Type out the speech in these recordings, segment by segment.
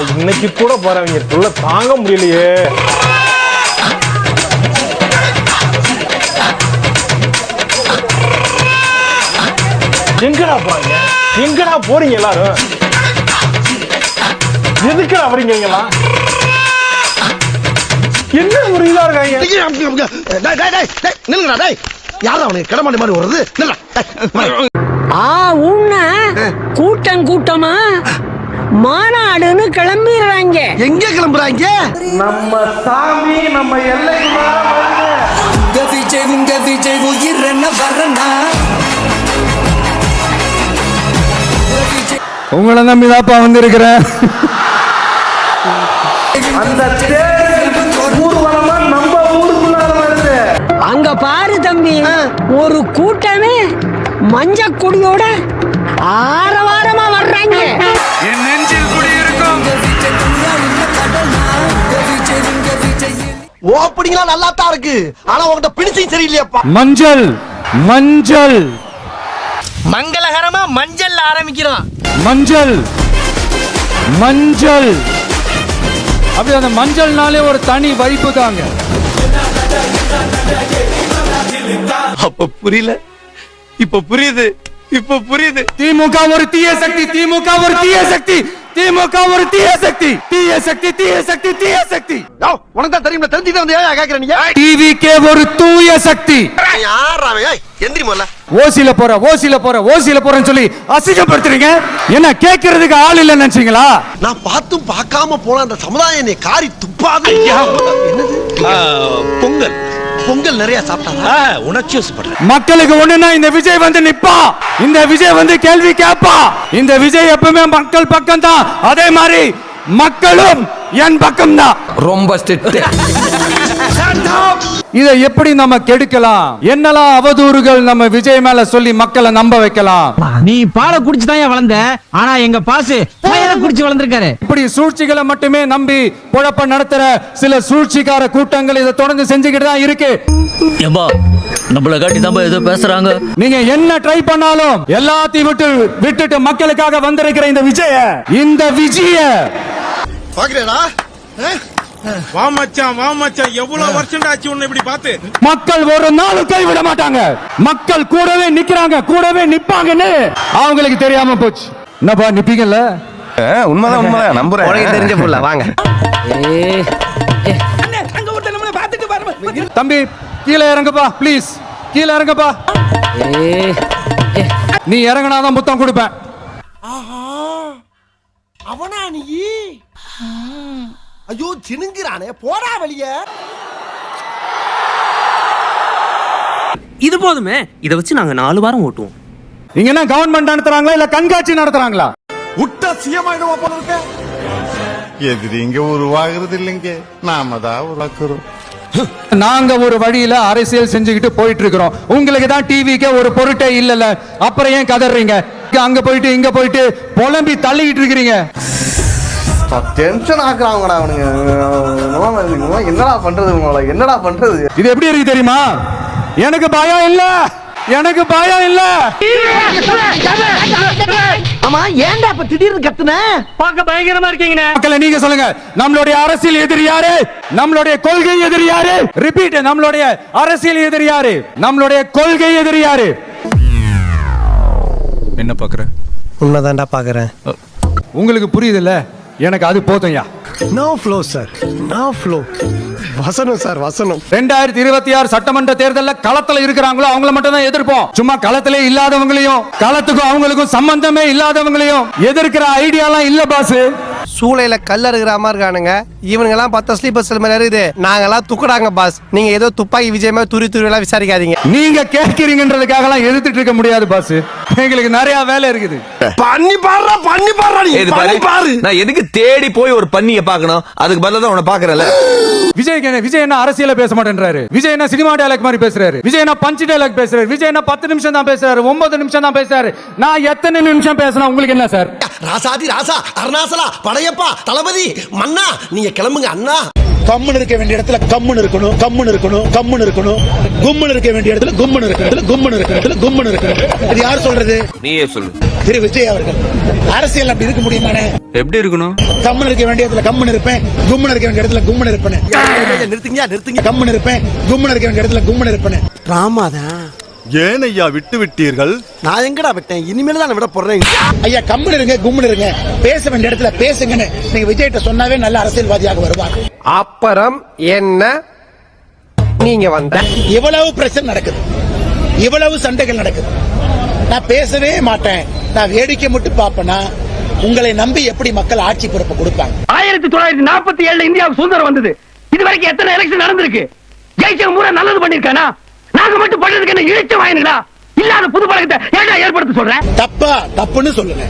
இன்னைக்கு கூட போறவங்க சொல்ல தாங்க முடியலையே. எங்கடா போறீங்க? எங்கடா போறீங்க எல்லாரும்? எதுக்குடா வரீங்க எல்லாம்? என்ன ஒரு இதா இருக்காங்க? நில்லுங்கடா டேய். யாரா அவனுக்கு கிடமாடி மாதிரி வருது? கூட்டம் கூட்டமா மாநாடுன்னு கிளம்பிடுறாங்க. எங்க கிளம்புறாங்க? நம்ம சாமி நம்ம எல்லைக்கு உங்களை நம்பிதாப்பா வந்திருக்கிறேன். அந்த ஊர்வலமா நம்ம ஊருக்குள்ளார வருது. அங்க பாரு தம்பி, ஒரு கூட்டமே மஞ்ச கொடியோட ஆரவாரமா வர்றாங்க. என் நெஞ்சில் குடியிருக்கும் ஓப்பனிங்லாம் நல்லா தான் இருக்கு, ஆனா உங்ககிட்ட பிடிச்சும் சரியில்லையாப்பா. மஞ்சள் மஞ்சள் மங்களகரமா மஞ்சள் ஆரம்பிக்கிறோம். மஞ்சள் மஞ்சள் அப்படி அந்த மஞ்சள்னாலே ஒரு தனி வைப்பு தாங்க. அப்ப புரியல, இப்ப புரியுது, இப்ப புரியுது. திமுக ஒரு தீய சக்தி, திமுக ஒரு தீய சக்தி, திமுக ஒரு தீய சக்தி, தீய சக்தி, தீய சக்தி, தீய சக்தி. உனக்கு தான் தெரியும், தெரிஞ்சுட்டு வந்து ஏன் கேக்குற நீங்க? டிவிகே ஒரு தூய சக்தி. யாராவே எந்திரி முதல்ல. ஓசில போற ஓசில போற ஓசில போறன்னு சொல்லி அசிங்கப்படுத்துறீங்க. என்ன கேட்கறதுக்கு ஆள் இல்ல நினைச்சீங்களா? நான் பார்த்தும் பார்க்காம போன அந்த சமுதாயம் என்னை காரி துப்பாது. என்னது பொங்கல்? பொங்கல் நிறைய சாப்பிட்டாங்க, உணர்ச்சி வசப்படுறேன். மக்களுக்கு ஒண்ணுன்னா இந்த விஜய் வந்து நிப்பா, இந்த விஜய் வந்து கேள்வி கேட்பா. இந்த விஜய் எப்பவுமே மக்கள் பக்கம் தான், அதே மாதிரி மக்களும் என் பக்கம் தான். ரொம்ப ஸ்ட்ரிக்ட். இதை எப்படி நம்ம கெடுக்கலாம்? என்னெல்லாம் அவதூறுகள் நம்ம விஜய் மேல சொல்லி மக்களை நம்ப வைக்கலாம்? நீ பாலை குடிச்சு தான் வளர்ந்த, ஆனா எங்க பாசு குடிச்சு வளர்ந்திருக்காரு. இப்படி சூழ்ச்சிகளை மட்டுமே நம்பி பொழப்ப நடத்துற சில சூழ்ச்சிக்கார கூட்டங்கள் இதை தொடர்ந்து செஞ்சுக்கிட்டு தான் இருக்கு. நம்மள காட்டி தான் ஏதோ பேசுறாங்க. நீங்க என்ன ட்ரை பண்ணாலும் எல்லாத்தையும் விட்டுட்டு மக்களுக்காக வந்திருக்கிற இந்த விஜய பாக்குறேடா. வா மச்சான் எவ்வளவு வருஷம் ஆச்சு உன்னை இப்படி பார்த்து. மக்கள் ஒரு நாளும் கைவிட மாட்டாங்க. மக்கள் கூடவே நிக்கிறாங்க, கூடவே நிப்பாங்கன்னு அவங்களுக்கு தெரியாம போச்சு. என்னப்பா நிப்பீங்கல்ல? உண்மைதான் நம்புறேன். உனக்கு தெரிஞ்ச புள்ள வாங்க. தம்பி கீழே இறங்கப்பா, ப்ளீஸ் கீழே இறங்கப்பா. நீ இறங்கினாதான் முத்தம் கொடுப்பேன். அவனா நீ? ஐயோ சினுங்கிறானே, போடா வெளிய. இது போதுமே, இத வச்சு நாங்க 4 வாரம் ஓட்டுவோம். நீங்க என்ன கவர்மெண்ட் நடத்துறாங்களா இல்ல கண்காட்சி நடத்துறாங்களா? விட்டா சிஎமாயிடுவா போல இருக்க. எதிரிங்க உருவாகிறது இல்லைங்க, நாம தான் உருவாக்குறோம். நாங்க ஒரு வழியில அரசியல் செஞ்சுக்கிட்டு போயிட்டு இருக்கிறோம். உங்களுக்கு தான் டிவிக்கு ஒரு பொருட்டே இல்லல, அப்புறம் ஏன் கதறீங்க? அங்க போயிட்டு இங்க போயிட்டு புலம்பி தள்ளிக்கிட்டு இருக்கிறீங்க. டென்ஷன் ஆக்குறாங்கடா அவனுங்க. என்னடா பண்றது உங்கள, என்னடா பண்றது? இது எப்படி இருக்கு தெரியுமா? எனக்கு பயம் இல்ல, எனக்கு பயம் இல்ல. ஆமா ஏன்டா இப்ப திடீர்னு கத்துன? பார்க்க பயங்கரமா இருக்கீங்க. மக்களை நீங்க சொல்லுங்க, நம்மளுடைய அரசியல் எதிரி யாரு? நம்மளுடைய கொள்கை எதிரி யாரு? ரிப்பீட், நம்மளுடைய அரசியல் எதிரி யாரு? நம்மளுடைய கொள்கை எதிரி யாரு? என்ன பாக்குற? உண்மைதான்டா பாக்குறேன். உங்களுக்கு புரியுதுல்ல? எனக்கு அது போதும்யா. No flow sir, no flow. வசனம் சார், வசனம். 2026 சட்டமன்ற தேர்தல்ல களத்துல இருக்கிறாங்களோ அவங்கள மட்டும் தான் எதிர்ப்போம். சும்மா களத்திலே இல்லாதவங்களையும், களத்துக்கும் அவங்களுக்கும் சம்பந்தமே இல்லாதவங்களையும் எதிர்க்கிற ஐடியாலாம் இல்ல பாஸ். சூளையில கல் அறுகிற மாதிரி இருக்கானுங்க இவனுங்க எல்லாம். 10 ஸ்லீப்பர் செல் மாதிரி இருக்குது, நாங்கெல்லாம் துக்குடாங்க பாஸ். நீங்க ஏதோ துப்பாக்கி விஜயமா துரி எல்லாம் விசாரிக்காதீங்க. நீங்க கேட்கிறீங்கன்றதுக்காக எல்லாம் எதிர்த்துட்டு இருக்க முடியாது பாஸ். எங்களுக்கு நிறைய வேலை இருக்குது. பண்ணி பாடுறா நீ. பாரு, நான் எதுக்கு தேடி போய் ஒரு பண்ணிய பார்க்கணும்? அதுக்கு பதிலா தான் உன்னை பார்க்கறேன்ல. விஜய் என்ன அரசியல பேச மாட்டேன்றாரு. விஜய் என்ன சினிமா டயலாக் மாதிரி பேசுறாரு. விஜய் என்ன பஞ்ச் டயலாக் பேசுறாரு. விஜய் என்ன 10 நிமிஷம் தான் பேசுறாரு, 9 நிமிஷம் தான் பேசுறாரு. நான் எத்தனை நிமிஷம் பேசினா உங்களுக்கு என்ன சார்? ராசாதி ராசா, அருணாசலா, படையப்பா, தளபதி, மன்னா, நீங்க கிளம்புங்க அண்ணா. கம்முன்னு இருக்க வேண்டிய இடத்துல கம்முன்னு இருக்கணும், கம்முன்னு இருக்கணும், கம்முன்னு இருக்கணும். கும்முன்னு இருக்க வேண்டிய இடத்துல கும்முன்னு இருக்கணும், கும்முன்னு இருக்க இடத்துல கும்முன்னு இருக்கணும். இது யார் சொல்றது? நீயே சொல்லு. திரு விஜய் அவர்கள். அரசியல் அப்படி இருக்க முடியுமானே? எப்படி இருக்கணும்? கம்முன்னு இருக்க வேண்டிய இடத்துல கம்முன்னு இருப்பேன், கும்முன்னு இருக்க வேண்டிய இடத்துல கும்முன்னு இருப்பேன். நிறுத்துங்க. கம்முன்னு இருப்பேன், கும்முன்னு இருக்க வேண்டிய இடத்துல கும்முன்னு இருப்பேன். ராமாதான் ஏன் ஐயா விட்டு விட்டீர்கள்? நான் எங்கடா விட்டேன்? இனிமேல் தான் விட போறேன். ஐயா கம்முன்னு இருங்க, கும்முன்னு இருங்க, பேச வேண்டிய இடத்துல பேசுங்கன்னு நீங்க விஜய்கிட்ட சொன்னாவே நல்ல அரசியல்வாதியாக வருவார். அப்புறம் என்ன நீங்க வந்த இவ்வளவு பிரச்சனை நடக்குது, இவ்வளவு சண்டைகள் நடக்குது. நான் பேசவே மாட்டேன், நான் வேடிக்கை மட்டும் பாப்பேனா? உங்களை நம்பி எப்படி மக்கள் ஆட்சி பொறுப்பு கொடுப்பாங்க? 1947 இந்தியாவுக்கு சுதந்திரம் வந்தது. இது வரைக்கும் எத்தனை எலெக்ஷன் நடந்திருக்கு? ஜெயிச்சவங்க பூரா நல்லது பண்ணிருக்கானா? நாங்க மட்டும் பண்றதுக்கு என்ன இழிச்ச வாயினுங்களா? இல்லாத புது பழக்கத்தை ஏன்டா ஏற்படுத்த சொல்றேன்? தப்பா தப்புன்னு சொல்லுங்க,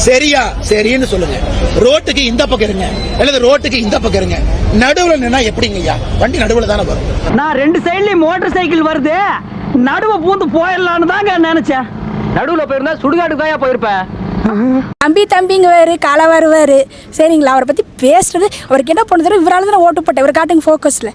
சரியா சரின்னு சொல்லுங்க. ரோட்டுக்கு இந்த பக்கம் இருங்க அல்லது ரோட்டுக்கு இந்த பக்கம் இருங்க. நடுவுல நின்னா எப்படிங்க ஐயா? வண்டி நடுவுல தானே வரும். நான் ரெண்டு சைடுலயும் மோட்டார் சைக்கிள் வருது, நடுவ பூந்து போயிடலான்னு தாங்க நினைச்சேன். நடுவுல போயிருந்தா சுடுகாட்டுக்கு தான் போயிருப்பேன். தம்பிங்குவாரு, காலை வருவாரு. சரிங்களா, அவரை பத்தி பேசுறது, அவருக்கு என்ன பண்ணுறது, இவரால தான் ஓட்டு போட்டேன். இவர் காட்டுங்க போக்கஸ்ல.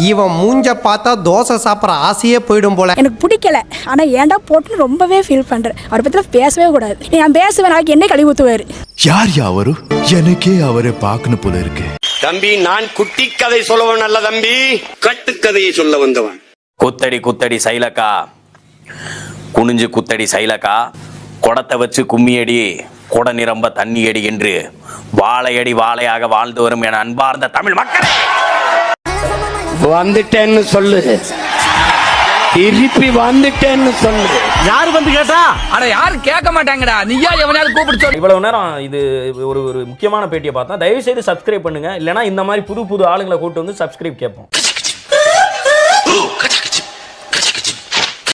இவன் மூஞ்ச பார்த்தா தோசை சாப்பிட்ற ஆசையே போயிடும் போல. எனக்கு பிடிக்கல, ஆனா ஏன்டா போட்டுன்னு ரொம்பவே ஃபீல் பண்றேன். அவரை பத்தி பேசவே கூடாது. நான் பேசுவேன், நாளைக்கு என்ன கழுவி ஊத்துவாரு. யார் அவரு? எனக்கே அவரை பார்க்கணும் போல இருக்கு. தம்பி, நான் குட்டி கதை சொல்லவன் அல்ல தம்பி, கட்டுக்கதையை சொல்ல வந்தவன். குத்தடி குத்தடி சைலக்கா, குனிஞ்சு குத்தடி சைலக்கா, குடத்தை வச்சு கும்மியடி, குட நிரம்ப தண்ணி அடி என்று வாழையடி வாழையாக வாழ்ந்து வரும் என அன்பார்ந்த தமிழ் மக்களே, வந்துட்டேன்னு சொல்லு, திருப்பி வந்துட்டேன்னு சொல்லு. யாரு வந்து கேட்டா? அட யாரும் கேட்க மாட்டாங்கடா, நீயா எவனாவது கூப்பிட்டு சொல்லு. இவ்வளவு நேரம் இது ஒரு முக்கியமான பேட்டியை பார்த்தா தயவு செய்து சப்ஸ்கிரைப் பண்ணுங்க, இல்லைன்னா இந்த மாதிரி புது புது ஆளுங்களை கூட்டு வந்து சப்ஸ்கிரைப் கேட்போம்.